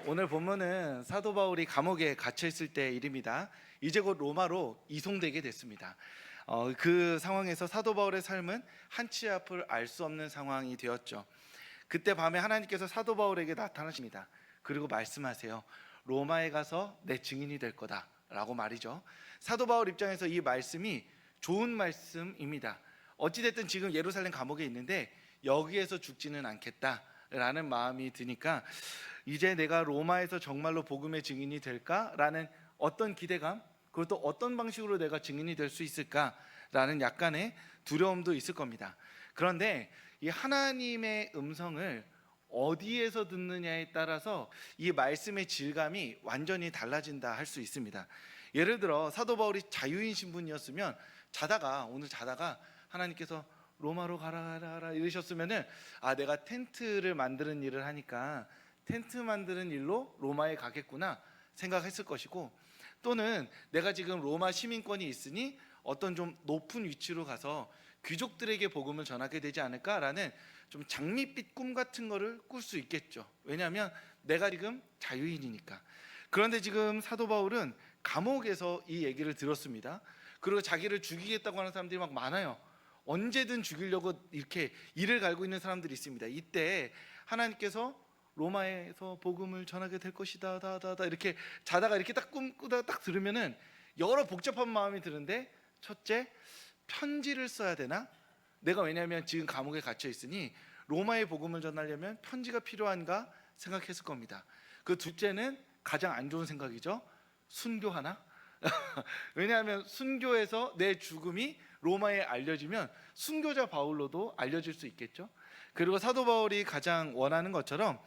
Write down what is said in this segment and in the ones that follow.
오늘 본문은 사도 바울이 감옥에 갇혀 있을 때 일입니다. 이제 곧 로마로 이송되게 됐습니다. 그 상황에서 사도 바울의 삶은 한치 앞을 알 수 없는 상황이 되었죠. 그때 밤에 하나님께서 사도 바울에게 나타나십니다. 그리고 말씀하세요. 로마에 가서 내 증인이 될 거다라고 말이죠. 사도 바울 입장에서 이 말씀이 좋은 말씀입니다. 어찌됐든 지금 예루살렘 감옥에 있는데 여기에서 죽지는 않겠다라는 마음이 드니까 이제 내가 로마에서 정말로 복음의 증인이 될까라는 어떤 기대감, 그리고 또 어떤 방식으로 내가 증인이 될 수 있을까라는 약간의 두려움도 있을 겁니다. 그런데 이 하나님의 음성을 어디에서 듣느냐에 따라서 이 말씀의 질감이 완전히 달라진다 할 수 있습니다. 예를 들어 사도 바울이 자유인 신분이었으면 오늘 자다가 하나님께서 로마로 가라 이러셨으면은 내가 텐트를 만드는 일을 하니까 텐트 만드는 일로 로마에 가겠구나 생각했을 것이고, 또는 내가 지금 로마 시민권이 있으니 어떤 좀 높은 위치로 가서 귀족들에게 복음을 전하게 되지 않을까라는 좀 장밋빛 꿈 같은 거를 꿀 수 있겠죠. 왜냐하면 내가 지금 자유인이니까. 그런데 지금 사도 바울은 감옥에서 이 얘기를 들었습니다. 그리고 자기를 죽이겠다고 하는 사람들이 막 많아요. 언제든 죽이려고 이렇게 이를 갈고 있는 사람들이 있습니다. 이때 하나님께서 로마에서 복음을 전하게 될 것이다 이렇게 자다가 이렇게 딱 꿈꾸다가 딱 들으면은 여러 복잡한 마음이 드는데, 첫째, 편지를 써야 되나? 내가 왜냐하면 지금 감옥에 갇혀 있으니 로마의 복음을 전하려면 편지가 필요한가 생각했을 겁니다. 그 둘째는 가장 안 좋은 생각이죠. 순교하나? 왜냐하면 순교해서 내 죽음이 로마에 알려지면 순교자 바울로도 알려질 수 있겠죠. 그리고 사도 바울이 가장 원하는 것처럼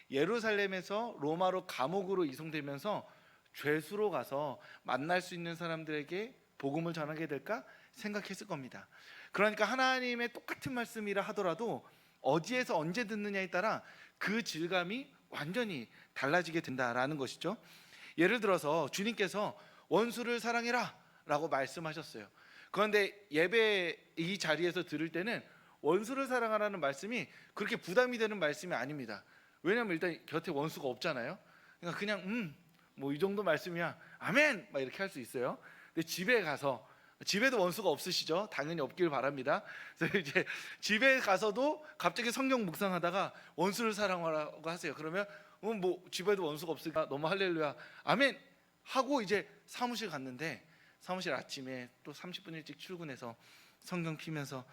예루살렘에서 로마로 감옥으로 이송되면서 죄수로 가서 만날 수 있는 사람들에게 복음을 전하게 될까 생각했을 겁니다. 그러니까 하나님의 똑같은 말씀이라 하더라도 어디에서 언제 듣느냐에 따라 그 질감이 완전히 달라지게 된다라는 것이죠. 예를 들어서 주님께서 원수를 사랑해라 라고 말씀하셨어요. 그런데 예배 이 자리에서 들을 때는 원수를 사랑하라는 말씀이 그렇게 부담이 되는 말씀이 아닙니다. 왜냐하면 일단 곁에 원수가 없잖아요. 그러니까 그냥 뭐 이 정도 말씀이야 아멘 막 이렇게 할 수 있어요. 근데 집에 가서, 집에도 원수가 없으시죠? 당연히 없길 바랍니다. 그래서 이제 집에 가서도 갑자기 성경 묵상하다가 원수를 사랑하라고 하세요. 그러면 뭐 집에도 원수가 없으니까 너무 할렐루야 아멘 하고 이제 사무실 갔는데, 사무실 아침에 또 30분 일찍 출근해서 성경 피면서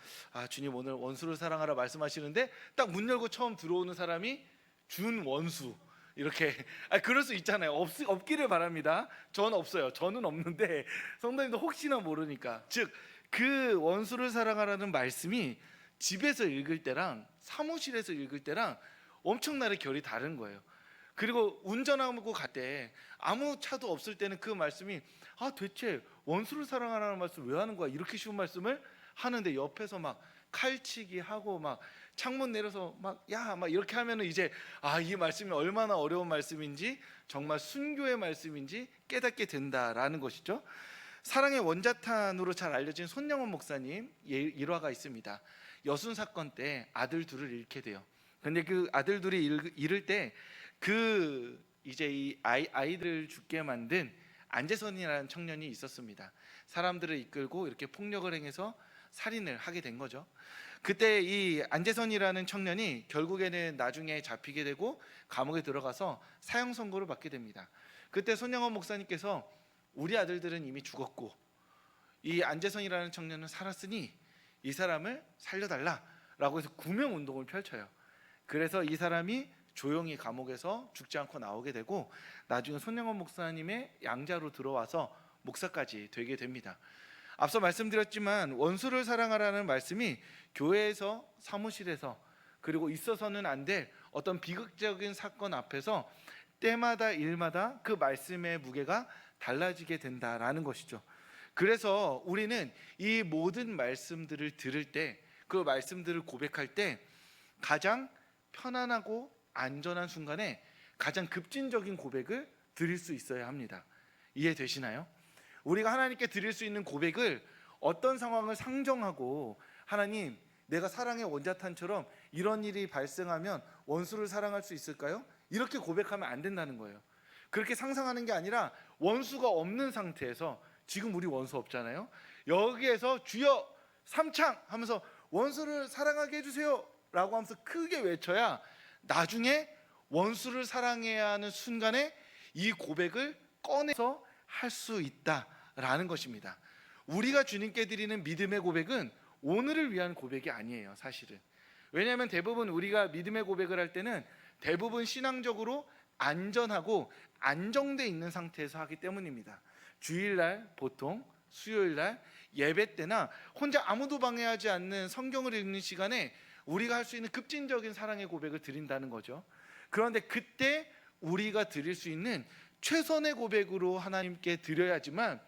주님 오늘 원수를 사랑하라 말씀하시는데 딱 문 열고 처음 들어오는 사람이 준 원수, 이렇게 그럴 수 있잖아요. 없기를 바랍니다. 저는 없어요. 저는 없는데 성도님도 혹시나 모르니까. 즉 그 원수를 사랑하라는 말씀이 집에서 읽을 때랑 사무실에서 읽을 때랑 엄청나게 결이 다른 거예요. 그리고 운전하고 갈 때 아무 차도 없을 때는 그 말씀이 대체 원수를 사랑하라는 말씀 왜 하는 거야? 이렇게 쉬운 말씀을 하는데 옆에서 막 칼치기 하고 막 창문 내려서 막 이렇게 하면은 이제 이 말씀이 얼마나 어려운 말씀인지, 정말 순교의 말씀인지 깨닫게 된다라는 것이죠. 사랑의 원자탄으로 잘 알려진 손영원 목사님 일화가 있습니다. 여순 사건 때 아들 둘을 잃게 돼요. 근데 그 아들 둘이 잃을 때 이제 이 아이들을 죽게 만든 안재선이라는 청년이 있었습니다. 사람들을 이끌고 이렇게 폭력을 행해서 살인을 하게 된 거죠. 그때 이 안재선이라는 청년이 결국에는 나중에 잡히게 되고 감옥에 들어가서 사형 선고를 받게 됩니다. 그때 손영원 목사님께서 우리 아들들은 이미 죽었고 이 안재선이라는 청년은 살았으니 이 사람을 살려달라라고 해서 구명 운동을 펼쳐요. 그래서 이 사람이 조용히 감옥에서 죽지 않고 나오게 되고 나중에 손영원 목사님의 양자로 들어와서 목사까지 되게 됩니다. 앞서 말씀드렸지만 원수를 사랑하라는 말씀이 교회에서, 사무실에서, 그리고 있어서는 안 될 어떤 비극적인 사건 앞에서 때마다 일마다 그 말씀의 무게가 달라지게 된다라는 것이죠. 그래서 우리는 이 모든 말씀들을 들을 때, 그 말씀들을 고백할 때 가장 편안하고 안전한 순간에 가장 급진적인 고백을 드릴 수 있어야 합니다. 이해되시나요? 우리가 하나님께 드릴 수 있는 고백을 어떤 상황을 상정하고, 하나님 내가 사랑의 원자탄처럼 이런 일이 발생하면 원수를 사랑할 수 있을까요? 이렇게 고백하면 안 된다는 거예요. 그렇게 상상하는 게 아니라 원수가 없는 상태에서, 지금 우리 원수 없잖아요. 여기에서 주여 삼창 하면서 원수를 사랑하게 해주세요 라고 하면서 크게 외쳐야 나중에 원수를 사랑해야 하는 순간에 이 고백을 꺼내서 할 수 있다라는 것입니다. 우리가 주님께 드리는 믿음의 고백은 오늘을 위한 고백이 아니에요, 사실은. 왜냐하면 대부분 우리가 믿음의 고백을 할 때는 대부분 신앙적으로 안전하고 안정돼 있는 상태에서 하기 때문입니다. 주일날, 보통 수요일날 예배 때나 혼자 아무도 방해하지 않는 성경을 읽는 시간에 우리가 할 수 있는 급진적인 사랑의 고백을 드린다는 거죠. 그런데 그때 우리가 드릴 수 있는 최선의 고백으로 하나님께 드려야지만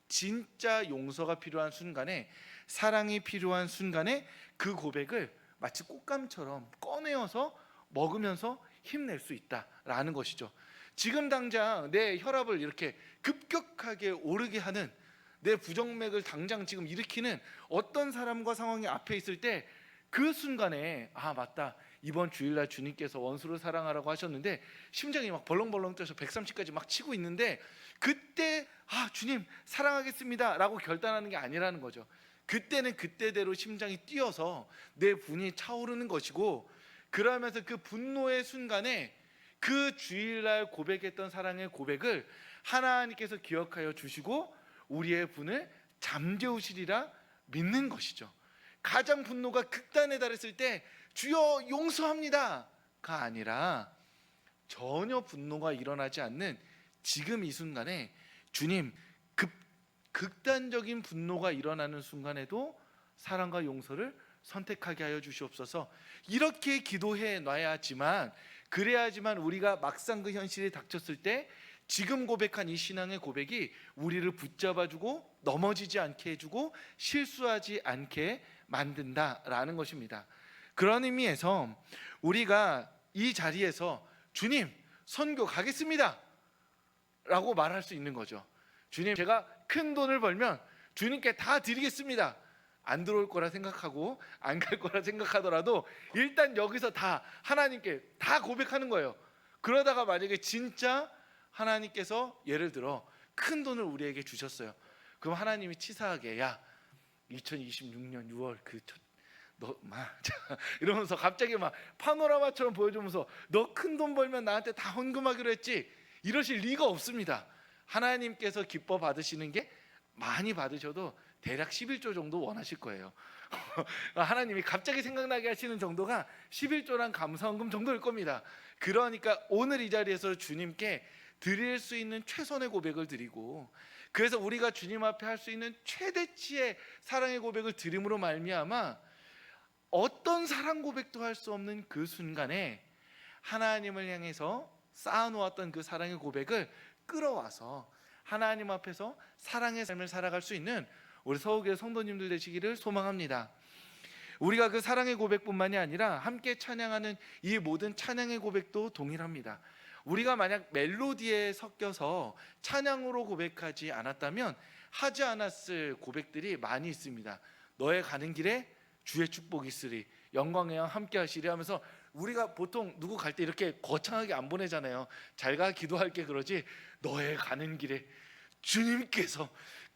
진짜 용서가 필요한 순간에, 사랑이 필요한 순간에 그 고백을 마치 꽃감처럼 꺼내어서 먹으면서 힘낼 수 있다라는 것이죠. 지금 당장 내 혈압을 이렇게 급격하게 오르게 하는, 내 부정맥을 당장 지금 일으키는 어떤 사람과 상황이 앞에 있을 때 그 순간에 아 맞다, 이번 주일날 주님께서 원수를 사랑하라고 하셨는데 심장이 막 벌렁벌렁 뛰어서 130까지 막 치고 있는데, 그때 아 주님 사랑하겠습니다 라고 결단하는 게 아니라는 거죠. 그때는 그때대로 심장이 뛰어서 내 분이 차오르는 것이고, 그러면서 그 분노의 순간에 그 주일날 고백했던 사랑의 고백을 하나님께서 기억하여 주시고 우리의 분을 잠재우시리라 믿는 것이죠. 가장 분노가 극단에 달했을 때 주여 용서합니다가 아니라, 전혀 분노가 일어나지 않는 지금 이 순간에 주님, 극단적인 분노가 일어나는 순간에도 사랑과 용서를 선택하게 하여 주시옵소서. 이렇게 기도해 놔야지만, 그래야지만 우리가 막상 그 현실이 닥쳤을 때 지금 고백한 이 신앙의 고백이 우리를 붙잡아주고 넘어지지 않게 해주고 실수하지 않게 만든다라는 것입니다. 그런 의미에서 우리가 이 자리에서 주님 선교 가겠습니다 라고 말할 수 있는 거죠. 주님 제가 큰 돈을 벌면 주님께 다 드리겠습니다. 안 들어올 거라 생각하고 안 갈 거라 생각하더라도 일단 여기서 다 하나님께 다 고백하는 거예요. 그러다가 만약에 진짜 하나님께서 예를 들어 큰 돈을 우리에게 주셨어요. 그럼 하나님이 치사하게 야 2026년 6월 이러면서 갑자기 막 파노라마처럼 보여주면서 너 큰 돈 벌면 나한테 다 헌금하기로 했지, 이러실 리가 없습니다. 하나님께서 기뻐 받으시는 게 많이 받으셔도 대략 11조 정도 원하실 거예요. 하나님이 갑자기 생각나게 하시는 정도가 11조란 감사헌금 정도일 겁니다. 그러니까 오늘 이 자리에서 주님께 드릴 수 있는 최선의 고백을 드리고, 그래서 우리가 주님 앞에 할 수 있는 최대치의 사랑의 고백을 드림으로 말미암아 어떤 사랑 고백도 할 수 없는 그 순간에 하나님을 향해서 쌓아놓았던 그 사랑의 고백을 끌어와서 하나님 앞에서 사랑의 삶을 살아갈 수 있는 우리 서울교회 성도님들 되시기를 소망합니다. 우리가 그 사랑의 고백뿐만이 아니라 함께 찬양하는 이 모든 찬양의 고백도 동일합니다. 우리가 만약 멜로디에 섞여서 찬양으로 고백하지 않았다면 하지 않았을 고백들이 많이 있습니다. 너의 가는 길에 주의 축복이 있으리, 영광의 영 함께 하시리 하면서 우리가 보통 누구 갈 때 이렇게 거창하게 안 보내잖아요. 잘 가 기도할게 그러지, 너의 가는 길에 주님께서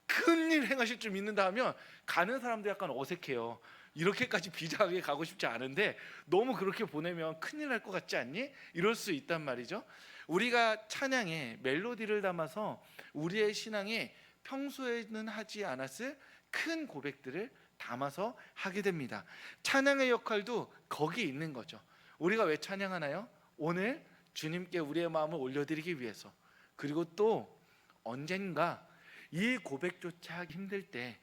큰일 행하실 줄 믿는다 하면 가는 사람도 약간 어색해요. 이렇게까지 비장하게 가고 싶지 않은데 너무 그렇게 보내면 큰일 날 것 같지 않니? 이럴 수 있단 말이죠. 우리가 찬양에 멜로디를 담아서 우리의 신앙에 평소에는 하지 않았을 큰 고백들을 담아서 하게 됩니다. 찬양의 역할도 거기 있는 거죠. 우리가 왜 찬양하나요? 오늘 주님께 우리의 마음을 올려드리기 위해서, 그리고 또 언젠가 이 고백조차 하기 힘들 때,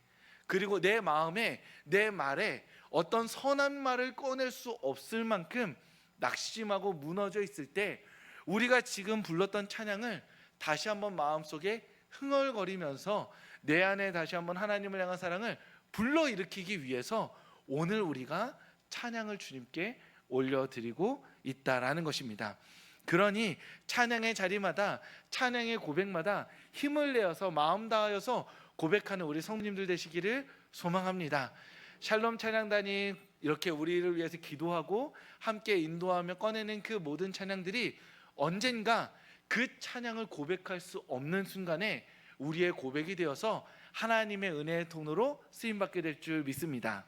그리고 내 마음에 내 말에 어떤 선한 말을 꺼낼 수 없을 만큼 낙심하고 무너져 있을 때 우리가 지금 불렀던 찬양을 다시 한번 마음속에 흥얼거리면서 내 안에 다시 한번 하나님을 향한 사랑을 불러일으키기 위해서 오늘 우리가 찬양을 주님께 올려드리고 있다라는 것입니다. 그러니 찬양의 자리마다, 찬양의 고백마다 힘을 내어서 마음 다하여서 고백하는 우리 성도님들 되시기를 소망합니다. 샬롬 찬양단이 이렇게 우리를 위해서 기도하고 함께 인도하며 꺼내는 그 모든 찬양들이 언젠가 그 찬양을 고백할 수 없는 순간에 우리의 고백이 되어서 하나님의 은혜의 통로로 쓰임받게 될 줄 믿습니다.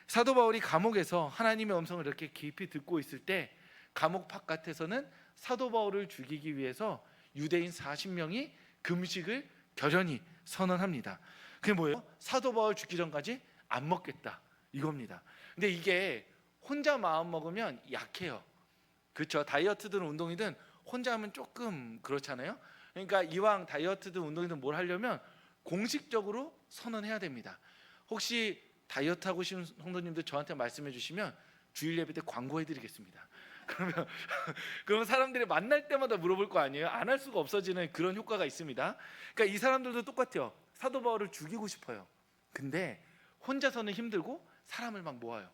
사도 바울이 감옥에서 하나님의 음성을 이렇게 깊이 듣고 있을 때 감옥 바깥에서는 사도 바울을 죽이기 위해서 유대인 40명이 금식을 결연히 선언합니다. 그게 뭐예요? 사도 바울 죽기 전까지 안 먹겠다 이겁니다. 근데 이게 혼자 마음 먹으면 약해요. 그렇죠? 다이어트든 운동이든 혼자 하면 조금 그렇잖아요. 그러니까 이왕 다이어트든 운동이든 뭘 하려면 공식적으로 선언해야 됩니다. 혹시 다이어트 하고 싶은 성도님들 저한테 말씀해 주시면 주일 예배 때 광고해 드리겠습니다. 그러면 사람들이 만날 때마다 물어볼 거 아니에요? 안 할 수가 없어지는 그런 효과가 있습니다. 그러니까 이 사람들도 똑같아요. 사도 바울을 죽이고 싶어요. 근데 혼자서는 힘들고 사람을 막 모아요.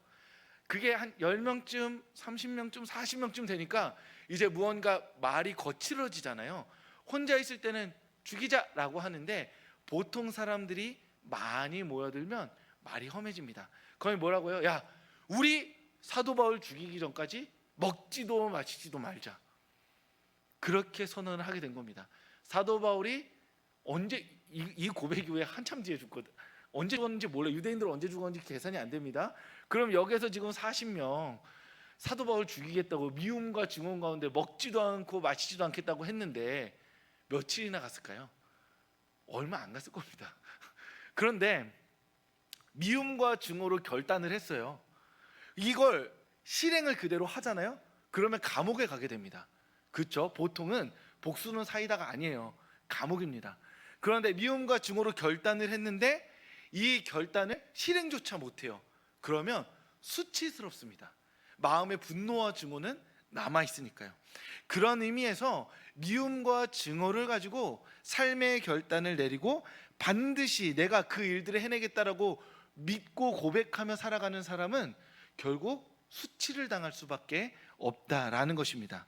그게 한 10명쯤, 30명쯤, 40명쯤 되니까 이제 무언가 말이 거칠어지잖아요. 혼자 있을 때는 죽이자라고 하는데 보통 사람들이 많이 모여들면 말이 험해집니다. 거의 뭐라고요? 야, 우리 사도 바울 죽이기 전까지 먹지도 마시지도 말자. 그렇게 선언을 하게 된 겁니다. 사도 바울이 언제 이 고백 이후에 한참 뒤에 죽거든. 언제 죽었는지 몰라. 유대인들 언제 죽었는지 계산이 안 됩니다. 그럼 여기서 지금 40명 사도 바울 죽이겠다고 미움과 증오 가운데 먹지도 않고 마시지도 않겠다고 했는데 며칠이나 갔을까요? 얼마 안 갔을 겁니다. 그런데 미움과 증오로 결단을 했어요. 이걸 실행을 그대로 하잖아요. 그러면 감옥에 가게 됩니다. 그렇죠? 보통은 복수는 사이다가 아니에요. 감옥입니다. 그런데 미움과 증오로 결단을 했는데 이 결단을 실행조차 못해요. 그러면 수치스럽습니다. 마음의 분노와 증오는 남아있으니까요. 그런 의미에서 미움과 증오를 가지고 삶의 결단을 내리고 반드시 내가 그 일들을 해내겠다라고 믿고 고백하며 살아가는 사람은 결국 수치를 당할 수밖에 없다라는 것입니다.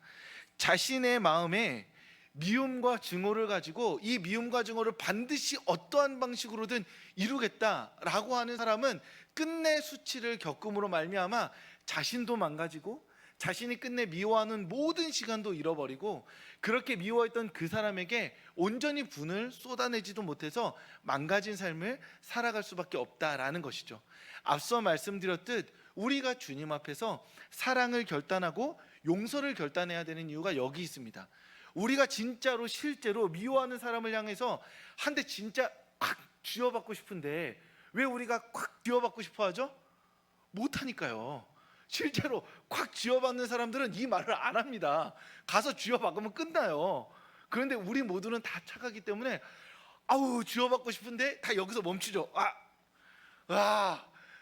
자신의 마음에 미움과 증오를 가지고 이 미움과 증오를 반드시 어떠한 방식으로든 이루겠다라고 하는 사람은 끝내 수치를 겪음으로 말미암아 자신도 망가지고 자신이 끝내 미워하는 모든 시간도 잃어버리고 그렇게 미워했던 그 사람에게 온전히 분을 쏟아내지도 못해서 망가진 삶을 살아갈 수밖에 없다라는 것이죠. 앞서 말씀드렸듯 우리가 주님 앞에서 사랑을 결단하고 용서를 결단해야 되는 이유가 여기 있습니다. 우리가 진짜로 실제로 미워하는 사람을 향해서 한 대 진짜 콱 쥐어받고 싶은데 왜 우리가 콱 쥐어받고 싶어 하죠? 못하니까요. 실제로 콱 쥐어받는 사람들은 이 말을 안 합니다. 가서 쥐어박으면 끝나요. 그런데 우리 모두는 다 착하기 때문에 아우 쥐어받고 싶은데 다 여기서 멈추죠.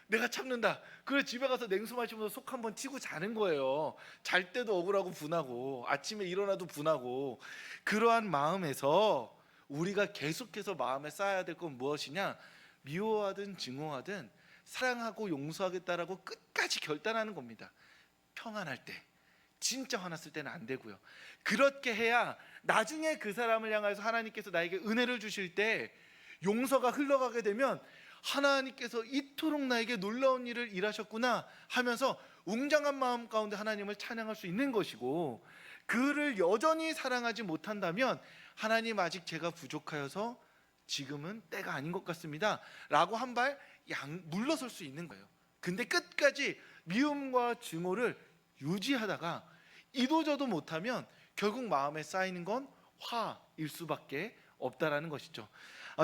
내가 참는다. 그래 집에 가서 냉수 마시면서 속 한번 튀고 자는 거예요. 잘 때도 억울하고 분하고 아침에 일어나도 분하고. 그러한 마음에서 우리가 계속해서 마음에 쌓아야 될 건 무엇이냐? 미워하든 증오하든 사랑하고 용서하겠다라고 끝까지 결단하는 겁니다. 평안할 때, 진짜 화났을 때는 안 되고요. 그렇게 해야 나중에 그 사람을 향해서 하나님께서 나에게 은혜를 주실 때 용서가 흘러가게 되면 하나님께서 이토록 나에게 놀라운 일을 일하셨구나 하면서 웅장한 마음 가운데 하나님을 찬양할 수 있는 것이고, 그를 여전히 사랑하지 못한다면 하나님 아직 제가 부족하여서 지금은 때가 아닌 것 같습니다 라고 한 발 물러설 수 있는 거예요. 근데 끝까지 미움과 증오를 유지하다가 이도저도 못하면 결국 마음에 쌓이는 건 화일 수밖에 없다라는 것이죠.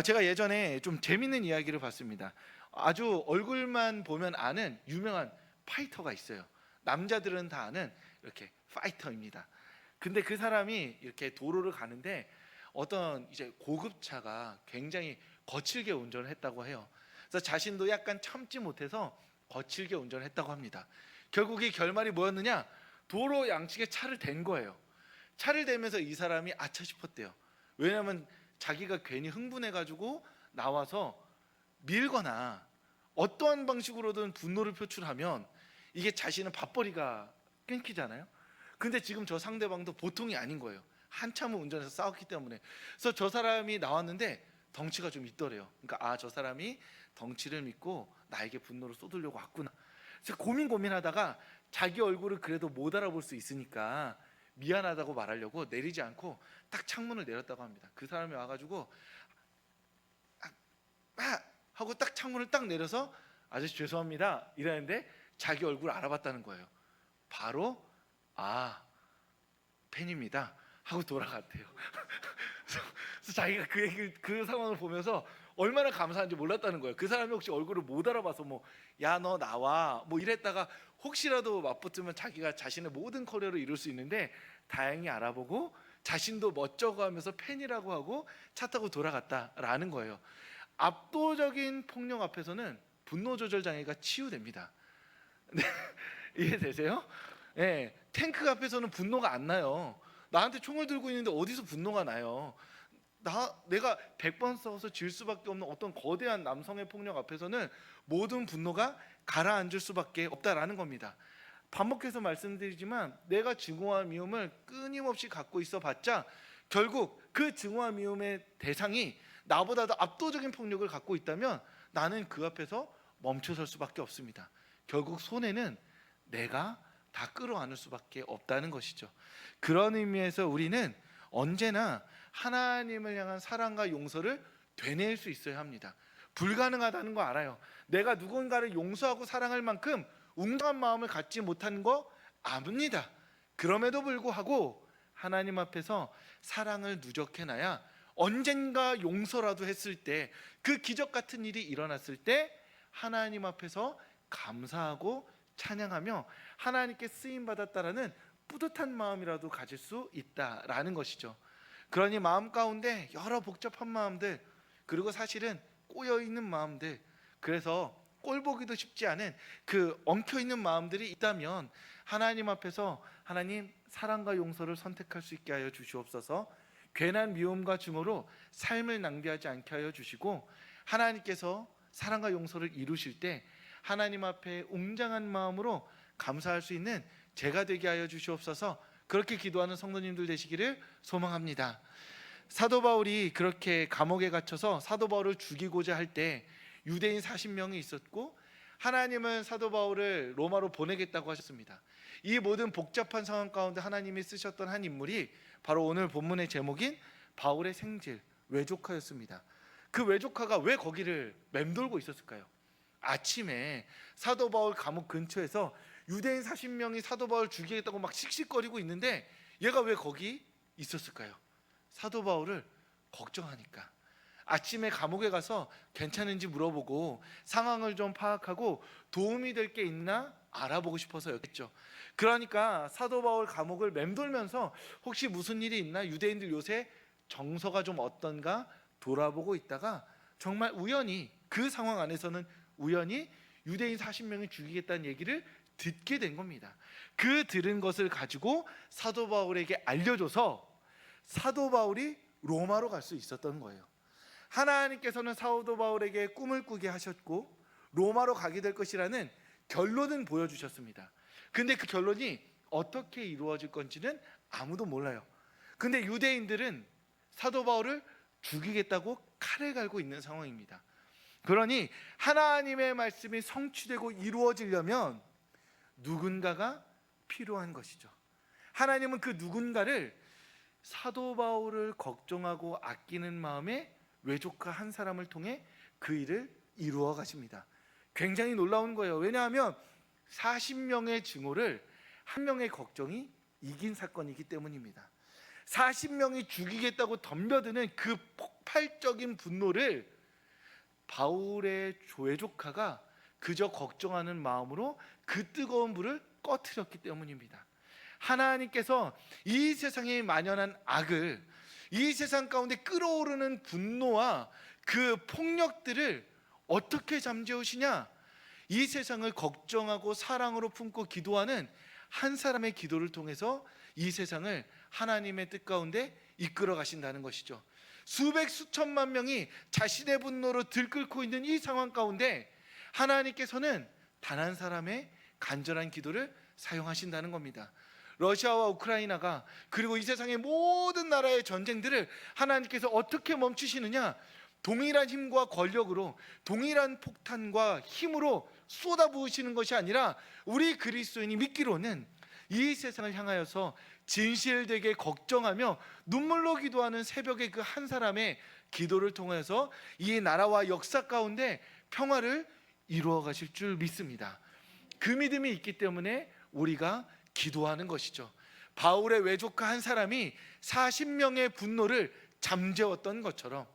제가 예전에 좀 재밌는 이야기를 봤습니다. 아주 얼굴만 보면 아는 유명한 파이터가 있어요. 남자들은 다 아는 이렇게 파이터입니다. 근데 그 사람이 이렇게 도로를 가는데 어떤 이제 고급차가 굉장히 거칠게 운전을 했다고 해요. 그래서 자신도 약간 참지 못해서 거칠게 운전을 했다고 합니다. 결국 이 결말이 뭐였느냐? 도로 양측에 차를 댄 거예요. 차를 대면서 이 사람이 아차 싶었대요. 왜냐하면 자기가 괜히 흥분해가지고 나와서 밀거나 어떠한 방식으로든 분노를 표출하면 이게 자신은 밥벌이가 끊기잖아요. 근데 지금 저 상대방도 보통이 아닌 거예요. 한참을 운전해서 싸웠기 때문에. 그래서 저 사람이 나왔는데 덩치가 좀 있더래요. 그러니까 저 사람이 덩치를 믿고 나에게 분노를 쏟으려고 왔구나. 그래서 고민하다가 자기 얼굴을 그래도 못 알아볼 수 있으니까 미안하다고 말하려고 내리지 않고 딱 창문을 내렸다고 합니다. 그 사람이 와가지고 하고 딱 창문을 딱 내려서 아저씨 죄송합니다 이랬는데 자기 얼굴을 알아봤다는 거예요. 바로 팬입니다 하고 돌아갔대요. 그래서 자기가 그 상황을 보면서 얼마나 감사한지 몰랐다는 거예요. 그 사람이 혹시 얼굴을 못 알아봐서 야 너 나와 이랬다가 혹시라도 맞붙으면 자기가 자신의 모든 커리어를 이룰 수 있는데 다행히 알아보고 자신도 멋져고 하면서 팬이라고 하고 차 타고 돌아갔다라는 거예요. 압도적인 폭력 앞에서는 분노 조절 장애가 치유됩니다. 네, 이해되세요? 네, 탱크 앞에서는 분노가 안 나요. 나한테 총을 들고 있는데 어디서 분노가 나요? 내가 100번 싸워서 질 수밖에 없는 어떤 거대한 남성의 폭력 앞에서는 모든 분노가 가라앉을 수밖에 없다라는 겁니다. 반복해서 말씀드리지만 내가 증오와 미움을 끊임없이 갖고 있어 봤자 결국 그 증오와 미움의 대상이 나보다도 압도적인 폭력을 갖고 있다면 나는 그 앞에서 멈춰설 수밖에 없습니다. 결국 손해는 내가 다 끌어안을 수밖에 없다는 것이죠. 그런 의미에서 우리는 언제나 하나님을 향한 사랑과 용서를 되뇌일 수 있어야 합니다. 불가능하다는 거 알아요. 내가 누군가를 용서하고 사랑할 만큼 웅장한 마음을 갖지 못하는 거 압니다. 그럼에도 불구하고 하나님 앞에서 사랑을 누적해놔야 언젠가 용서라도 했을 때, 그 기적 같은 일이 일어났을 때 하나님 앞에서 감사하고 찬양하며 하나님께 쓰임 받았다라는 뿌듯한 마음이라도 가질 수 있다라는 것이죠. 그러니 마음 가운데 여러 복잡한 마음들, 그리고 사실은 꼬여있는 마음들, 그래서 꼴보기도 쉽지 않은 그 엉켜있는 마음들이 있다면 하나님 앞에서 하나님 사랑과 용서를 선택할 수 있게 하여 주시옵소서. 괜한 미움과 증오로 삶을 낭비하지 않게 하여 주시고, 하나님께서 사랑과 용서를 이루실 때 하나님 앞에 웅장한 마음으로 감사할 수 있는 제가 되게 하여 주시옵소서. 그렇게 기도하는 성도님들 되시기를 소망합니다. 사도 바울이 그렇게 감옥에 갇혀서 사도 바울을 죽이고자 할 때 유대인 40명이 있었고, 하나님은 사도 바울을 로마로 보내겠다고 하셨습니다. 이 모든 복잡한 상황 가운데 하나님이 쓰셨던 한 인물이 바로 오늘 본문의 제목인 바울의 생질, 외조카였습니다. 그 외조카가 왜 거기를 맴돌고 있었을까요? 아침에 사도 바울 감옥 근처에서 유대인 40명이 사도 바울 죽이겠다고 막 씩씩거리고 있는데 얘가 왜 거기 있었을까요? 사도 바울을 걱정하니까. 아침에 감옥에 가서 괜찮은지 물어보고 상황을 좀 파악하고 도움이 될 게 있나 알아보고 싶어서였겠죠. 그러니까 사도 바울 감옥을 맴돌면서 혹시 무슨 일이 있나, 유대인들 요새 정서가 좀 어떤가 돌아보고 있다가 정말 우연히, 그 상황 안에서는 우연히 유대인 40명이 죽이겠다는 얘기를 듣게 된 겁니다. 그 들은 것을 가지고 사도 바울에게 알려줘서 사도 바울이 로마로 갈 수 있었던 거예요. 하나님께서는 사도 바울에게 꿈을 꾸게 하셨고 로마로 가게 될 것이라는 결론은 보여주셨습니다. 근데 그 결론이 어떻게 이루어질 건지는 아무도 몰라요. 근데 유대인들은 사도 바울을 죽이겠다고 칼을 갈고 있는 상황입니다. 그러니 하나님의 말씀이 성취되고 이루어지려면 누군가가 필요한 것이죠. 하나님은 그 누군가를 사도 바울을 걱정하고 아끼는 마음에 외조카 한 사람을 통해 그 일을 이루어 가십니다. 굉장히 놀라운 거예요. 왜냐하면 40명의 증오를 한 명의 걱정이 이긴 사건이기 때문입니다. 40명이 죽이겠다고 덤벼드는 그 폭발적인 분노를 바울의 외조카가 그저 걱정하는 마음으로 그 뜨거운 불을 꺼트렸기 때문입니다. 하나님께서 이 세상에 만연한 악을, 이 세상 가운데 끓어오르는 분노와 그 폭력들을 어떻게 잠재우시냐? 이 세상을 걱정하고 사랑으로 품고 기도하는 한 사람의 기도를 통해서 이 세상을 하나님의 뜻 가운데 이끌어 가신다는 것이죠. 수백 수천만 명이 자신의 분노로 들끓고 있는 이 상황 가운데 하나님께서는 단 한 사람의 간절한 기도를 사용하신다는 겁니다. 러시아와 우크라이나가, 그리고 이 세상의 모든 나라의 전쟁들을 하나님께서 어떻게 멈추시느냐? 동일한 힘과 권력으로, 동일한 폭탄과 힘으로 쏟아부으시는 것이 아니라 우리 그리스도인이 믿기로는 이 세상을 향하여서 진실되게 걱정하며 눈물로 기도하는 새벽의 그 한 사람의 기도를 통해서 이 나라와 역사 가운데 평화를 이루어 가실 줄 믿습니다. 그 믿음이 있기 때문에 우리가 기도하는 것이죠. 바울의 외조카 한 사람이 40명의 분노를 잠재웠던 것처럼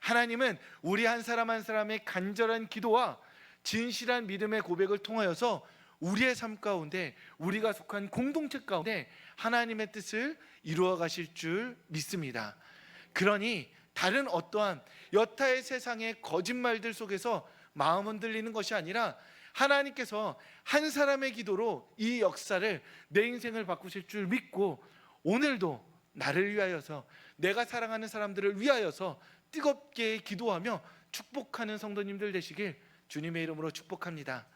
하나님은 우리 한 사람 한 사람의 간절한 기도와 진실한 믿음의 고백을 통하여서 우리의 삶 가운데, 우리가 속한 공동체 가운데 하나님의 뜻을 이루어 가실 줄 믿습니다. 그러니 다른 어떠한 여타의 세상의 거짓말들 속에서 마음 흔들리는 것이 아니라 하나님께서 한 사람의 기도로 이 역사를, 내 인생을 바꾸실 줄 믿고 오늘도 나를 위하여서, 내가 사랑하는 사람들을 위하여서 뜨겁게 기도하며 축복하는 성도님들 되시길 주님의 이름으로 축복합니다.